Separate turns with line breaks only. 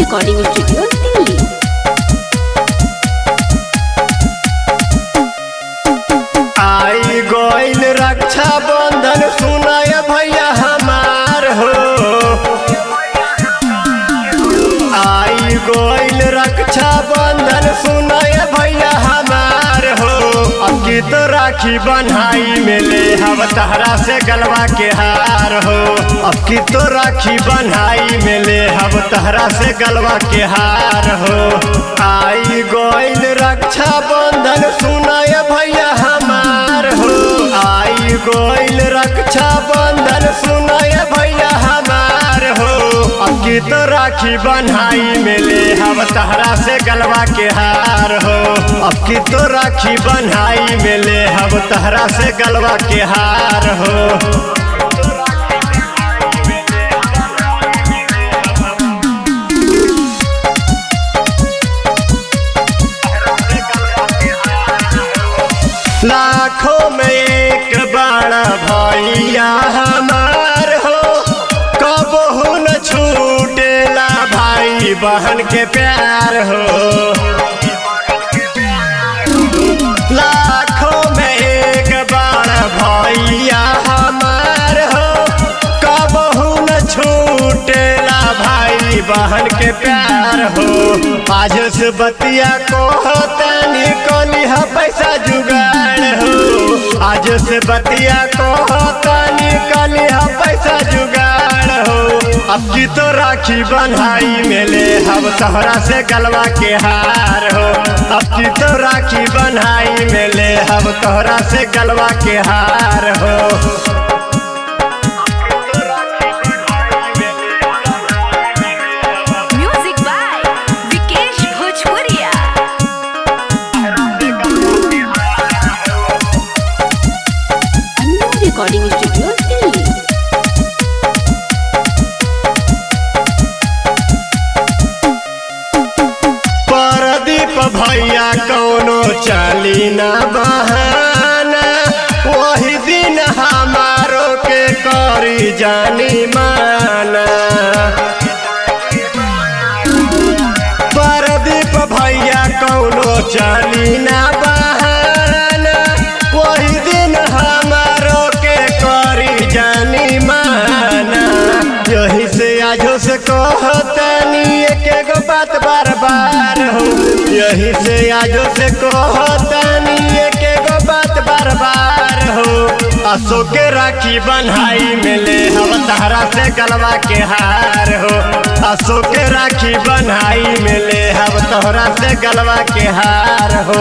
Recording studio Delhi.
आई गोइल रक्षा बंधन सुनाय भैया हमार हो। आई गोइल रक्षा बंधन सुनाय भैया हमार हो। अब की तो राखी बन्हाई मिले हम तहरा से गलवा के हार हो। अब की तो राखी बन्हाई मिले हम तहरा से गलवा के हार हो। आई गोइल रक्षा बंधन सुनाय भैया हमार हो। आई गोइल रक्षा बंधन सुनाय भैया हमार हो। अब की तो राखी बन्हाई मिले हम तहरा से गलवा के हार हो। अब की तो राखी बन्हाई मिले हम तहरा से गलवा के हार हो। लाखों में एक बड़ा भैया हमार हो। कबहू न छूटेला भाई बहन के प्यार हो। लाखों में एक बड़ा भैया हमार हो। कबहू न छूटेला भाई बहन के प्यार हो। आज से बतिया को तनी कोली है पैसा जुगाड़ हो। आज से बतिया को तनी कोली है पैसा जुगाड़ हो। अब की तो राखी बन्हाई मिले हम तोहरा से गलवा के हार हो। अब की तो राखी बन्हाई मिले हम तोहरा से गलवा के हार हो।
Recording studio Delhi.
परदीप भैया कौनो चली न बहाना। वही दिन हमारो के करी जानी माना। परदीप भैया कौनो चली न बहाना। वही दिन हमारो के करी जानी माना। यही से आजो से कहतनी एक बात बार बार हो। यही से आजो से कहतनी एक बात बार बार हो। असो के राखी बन्हाई मिले हम तहरा से गलवा के हार हो। असो के राखी बन्हाई मिले हम तोहरा से गलवा के हार हो।